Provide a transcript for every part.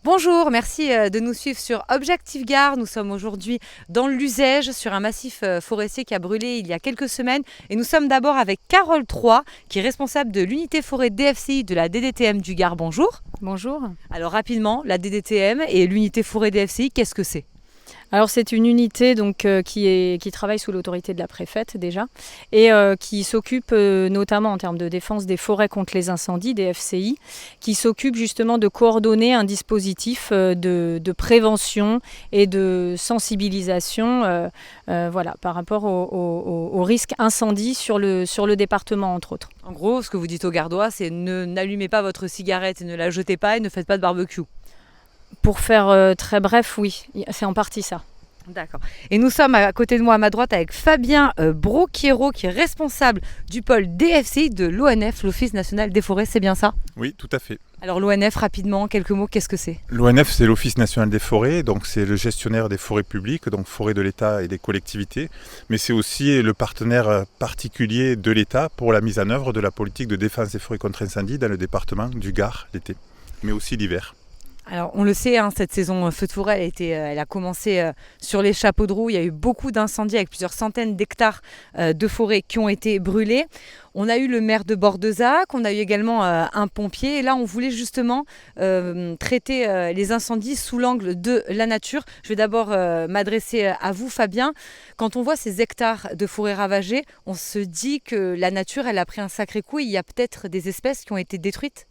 Bonjour, merci de nous suivre sur Objectif Gard. Nous sommes aujourd'hui dans l'Uzège sur un massif forestier qui a brûlé il y a quelques semaines. Et nous sommes d'abord avec Carole Troy, qui est responsable de l'unité forêt DFCI de la DDTM du Gard. Bonjour. Bonjour. Alors rapidement, la DDTM et l'unité forêt DFCI, qu'est-ce que c'est ? Alors c'est une unité qui travaille sous l'autorité de la préfète déjà et qui s'occupe notamment en termes de défense des forêts contre les incendies, des FCI, qui s'occupe justement de coordonner un dispositif de prévention et de sensibilisation par rapport au risque incendie sur le département entre autres. En gros, ce que vous dites aux Gardois, c'est n'allumez pas votre cigarette et ne la jetez pas et ne faites pas de barbecue. Pour faire très bref, oui, c'est en partie ça. D'accord. Et nous sommes à côté de moi, à ma droite, avec Fabien Broquiero, qui est responsable du pôle DFCI de l'ONF, l'Office national des forêts, c'est bien ça ? Oui, tout à fait. Alors l'ONF, rapidement, quelques mots, qu'est-ce que c'est ? L'ONF, c'est l'Office national des forêts, donc c'est le gestionnaire des forêts publiques, donc forêts de l'État et des collectivités, mais c'est aussi le partenaire particulier de l'État pour la mise en œuvre de la politique de défense des forêts contre incendie dans le département du Gard l'été, mais aussi l'hiver. Alors on le sait, cette saison feu de forêt, elle a commencé sur les chapeaux de roue. Il y a eu beaucoup d'incendies avec plusieurs centaines d'hectares de forêt qui ont été brûlés. On a eu le maire de Bordezac, on a eu également un pompier. Et là, on voulait justement traiter les incendies sous l'angle de la nature. Je vais d'abord m'adresser à vous, Fabien. Quand on voit ces hectares de forêt ravagés, on se dit que la nature, elle a pris un sacré coup. Il y a peut-être des espèces qui ont été détruites ?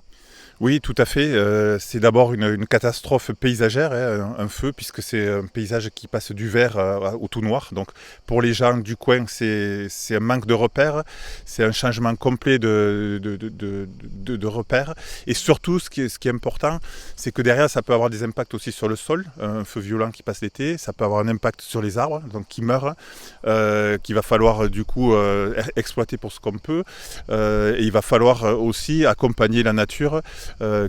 Oui, tout à fait. C'est d'abord une catastrophe paysagère, un feu, puisque c'est un paysage qui passe du vert au tout noir. Donc pour les gens du coin, c'est un manque de repères, c'est un changement complet de repères. Et surtout, ce qui est important, c'est que derrière, ça peut avoir des impacts aussi sur le sol. Un feu violent qui passe l'été, ça peut avoir un impact sur les arbres, donc qui meurent, qu'il va falloir du coup exploiter pour ce qu'on peut. Et il va falloir aussi accompagner la nature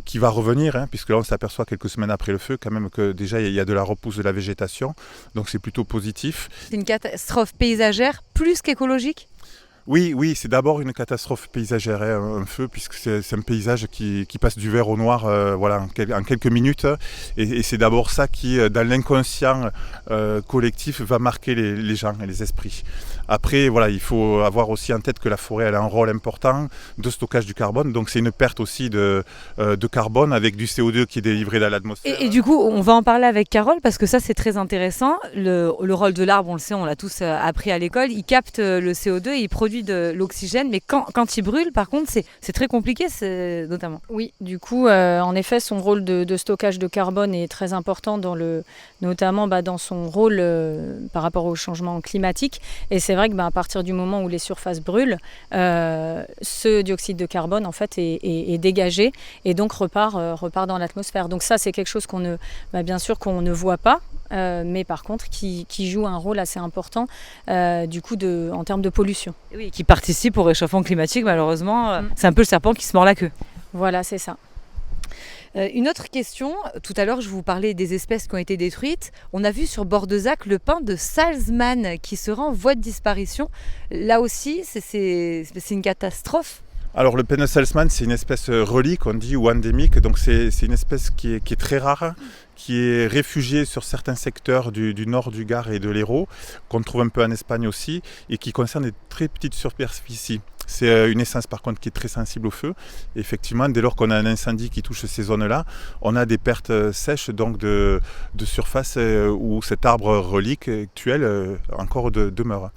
qui va revenir, puisque là on s'aperçoit quelques semaines après le feu quand même que déjà il y a de la repousse de la végétation, donc c'est plutôt positif. C'est une catastrophe paysagère plus qu'écologique ? Oui, c'est d'abord une catastrophe paysagère, un feu, puisque c'est un paysage qui passe du vert au noir en quelques minutes. Et c'est d'abord ça qui, dans l'inconscient collectif, va marquer les gens et les esprits. Après, il faut avoir aussi en tête que la forêt elle a un rôle important de stockage du carbone. Donc c'est une perte aussi de carbone avec du CO2 qui est délivré dans l'atmosphère. Et du coup, on va en parler avec Carole parce que ça, c'est très intéressant. Le rôle de l'arbre, on le sait, on l'a tous appris à l'école. Il capte le CO2 et il produit de l'oxygène. Mais quand il brûle, par contre, c'est très compliqué, notamment. Oui, du coup, en effet, son rôle de stockage de carbone est très important, notamment dans son rôle par rapport au changement climatique. Et c'est vrai que à partir du moment où les surfaces brûlent, ce dioxyde de carbone, en fait, est dégagé et donc repart dans l'atmosphère. Donc ça, c'est quelque chose bien sûr qu'on ne voit pas, mais par contre qui joue un rôle assez important en termes de pollution. Oui, qui participe au réchauffement climatique, malheureusement. C'est un peu le serpent qui se mord la queue. Voilà, c'est ça. Une autre question, tout à l'heure je vous parlais des espèces qui ont été détruites. On a vu sur Bordezac le pin de Salzmann qui sera en voie de disparition. Là aussi, c'est une catastrophe. Alors le pin de Salzmann, c'est une espèce relique, on dit, ou endémique. Donc c'est une espèce qui est très rare, qui est réfugiée sur certains secteurs du nord du Gard et de l'Hérault, qu'on trouve un peu en Espagne aussi, et qui concerne des très petites superficies. C'est une essence par contre qui est très sensible au feu. Et effectivement, dès lors qu'on a un incendie qui touche ces zones-là, on a des pertes sèches donc de surface où cet arbre relique actuel encore demeure.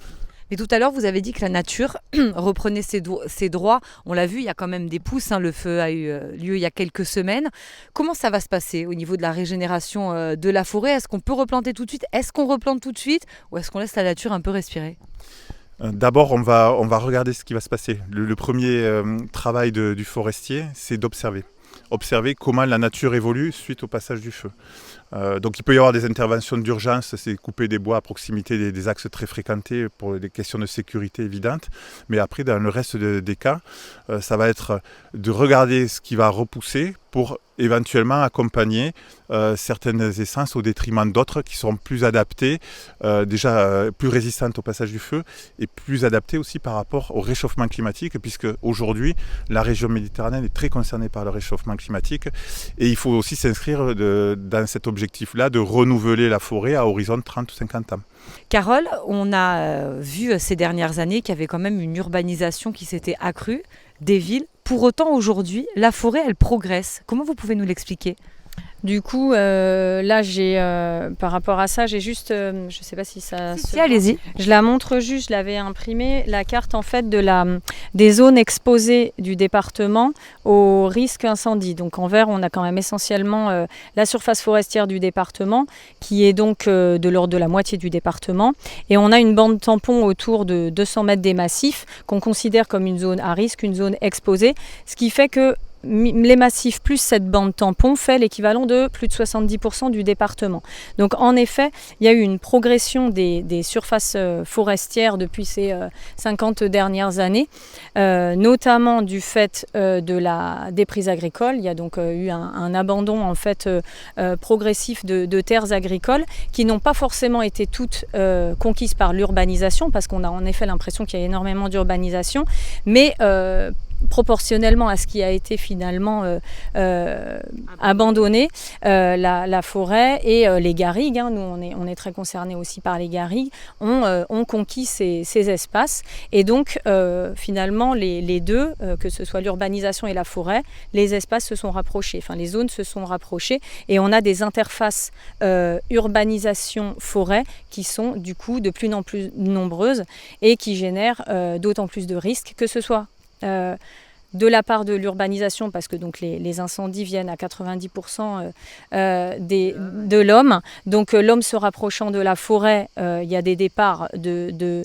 Mais tout à l'heure, vous avez dit que la nature reprenait ses droits. On l'a vu, il y a quand même des pousses. Le feu a eu lieu il y a quelques semaines. Comment ça va se passer au niveau de la régénération de la forêt ? Est-ce qu'on peut replanter tout de suite ? Est-ce qu'on replante tout de suite ? Ou est-ce qu'on laisse la nature un peu respirer ? D'abord, on va regarder ce qui va se passer. Le premier travail du forestier, c'est d'observer. Observer comment la nature évolue suite au passage du feu. Donc il peut y avoir des interventions d'urgence, c'est couper des bois à proximité des axes très fréquentés pour des questions de sécurité évidentes. Mais après, dans le reste des cas, ça va être de regarder ce qui va repousser pour éventuellement accompagner certaines essences au détriment d'autres qui sont plus adaptées, plus résistantes au passage du feu et plus adaptées aussi par rapport au réchauffement climatique, puisque aujourd'hui la région méditerranéenne est très concernée par le réchauffement climatique et il faut aussi s'inscrire dans cet objectif-là de renouveler la forêt à horizon de 30 ou 50 ans. Carole, on a vu ces dernières années qu'il y avait quand même une urbanisation qui s'était accrue des villes. Pour autant, aujourd'hui, la forêt, elle progresse. Comment vous pouvez nous l'expliquer ? Du coup, là, par rapport à ça, j'ai juste, je ne sais pas si ça Si, allez-y. Je la montre juste, je l'avais imprimée, la carte en fait des zones exposées du département au risque incendie. Donc en vert, on a quand même essentiellement la surface forestière du département, qui est donc de l'ordre de la moitié du département. Et on a une bande tampon autour de 200 mètres des massifs, qu'on considère comme une zone à risque, une zone exposée, ce qui fait que les massifs plus cette bande tampon fait l'équivalent de plus de 70% du département. Donc en effet, il y a eu une progression des surfaces forestières depuis ces 50 dernières années, notamment du fait de la déprise agricole. Il y a donc eu un abandon en fait progressif de terres agricoles qui n'ont pas forcément été toutes conquises par l'urbanisation, parce qu'on a en effet l'impression qu'il y a énormément d'urbanisation, mais proportionnellement à ce qui a été finalement abandonné, la forêt et les garrigues, nous on est très concernés aussi par les garrigues, ont conquis ces espaces. Et donc finalement les deux, que ce soit l'urbanisation et la forêt, les espaces se sont rapprochés, les zones se sont rapprochées et on a des interfaces urbanisation-forêt qui sont du coup de plus en plus nombreuses et qui génèrent d'autant plus de risques, que ce soit de la part de l'urbanisation, parce que donc les incendies viennent à 90% de l'homme. Donc l'homme se rapprochant de la forêt, il y a des départs de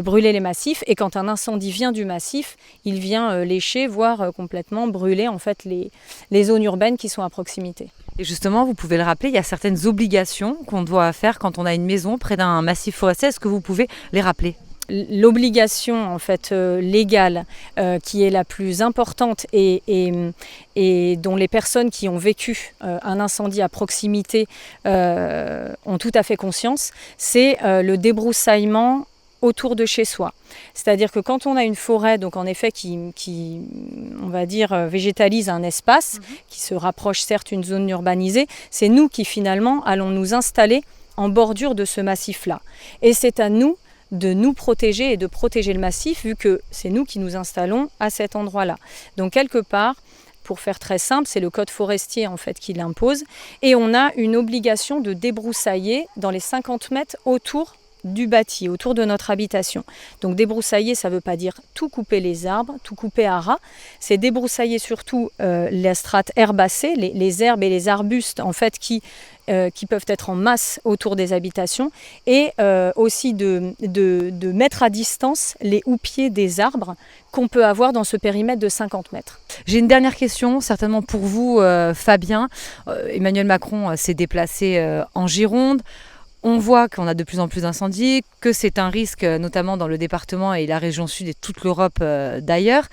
brûler les massifs. Et quand un incendie vient du massif, il vient lécher, voire complètement brûler en fait les zones urbaines qui sont à proximité. Et justement, vous pouvez le rappeler, il y a certaines obligations qu'on doit faire quand on a une maison près d'un massif forestier. Est-ce que vous pouvez les rappeler ? L'obligation en fait légale qui est la plus importante et dont les personnes qui ont vécu un incendie à proximité ont tout à fait conscience, c'est le débroussaillement autour de chez soi. C'est-à-dire que quand on a une forêt, donc en effet qui on va dire végétalise un espace, qui se rapproche certes d'une zone urbanisée, c'est nous qui finalement allons nous installer en bordure de ce massif-là. Et c'est à nous de nous protéger et de protéger le massif, vu que c'est nous qui nous installons à cet endroit-là. Donc quelque part, pour faire très simple, c'est le code forestier en fait qui l'impose, et on a une obligation de débroussailler dans les 50 mètres autour du bâti, autour de notre habitation. Donc débroussailler, ça ne veut pas dire tout couper les arbres, tout couper à ras, c'est débroussailler surtout la strate herbacée, les herbes et les arbustes en fait qui peuvent être en masse autour des habitations, et aussi de mettre à distance les houppiers des arbres qu'on peut avoir dans ce périmètre de 50 mètres. J'ai une dernière question, certainement pour vous, Fabien. Emmanuel Macron s'est déplacé en Gironde. On voit qu'on a de plus en plus d'incendies, que c'est un risque, notamment dans le département et la région sud et toute l'Europe d'ailleurs.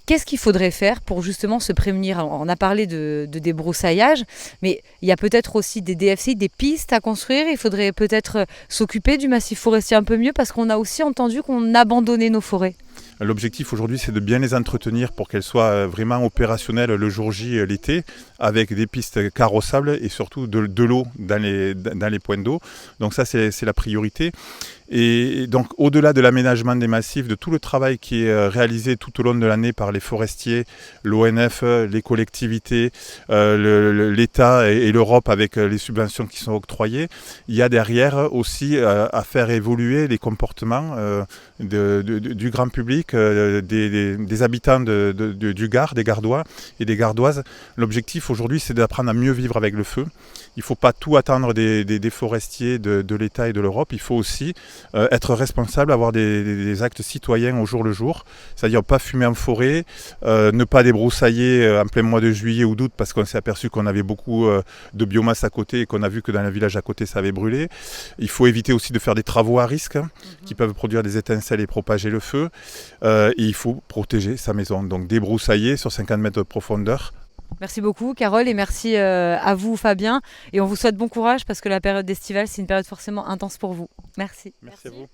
Qu'est-ce qu'il faudrait faire pour justement se prémunir ? On a parlé de débroussaillage, mais il y a peut-être aussi des DFCI, des pistes à construire. Il faudrait peut-être s'occuper du massif forestier un peu mieux, parce qu'on a aussi entendu qu'on abandonnait nos forêts. L'objectif aujourd'hui, c'est de bien les entretenir pour qu'elles soient vraiment opérationnelles le jour J, l'été, avec des pistes carrossables et surtout de l'eau dans les points d'eau. Donc ça, c'est la priorité. Et donc au-delà de l'aménagement des massifs, de tout le travail qui est réalisé tout au long de l'année par les forestiers, l'ONF, les collectivités, l'État et l'Europe avec les subventions qui sont octroyées, il y a derrière aussi à faire évoluer les comportements du grand public, des habitants du Gard, des Gardois et des Gardoises. L'objectif aujourd'hui, c'est d'apprendre à mieux vivre avec le feu. Il ne faut pas tout attendre des forestiers de l'État et de l'Europe. Il faut aussi être responsable, avoir des actes citoyens au jour le jour. C'est-à-dire pas fumer en forêt, ne pas débroussailler en plein mois de juillet ou d'août parce qu'on s'est aperçu qu'on avait beaucoup de biomasse à côté et qu'on a vu que dans le village à côté ça avait brûlé. Il faut éviter aussi de faire des travaux à risque qui peuvent produire des étincelles et propager le feu. Et il faut protéger sa maison. Donc débroussailler sur 50 mètres de profondeur Merci beaucoup Carole et merci à vous Fabien. Et on vous souhaite bon courage parce que la période estivale, c'est une période forcément intense pour vous. Merci. Merci à vous.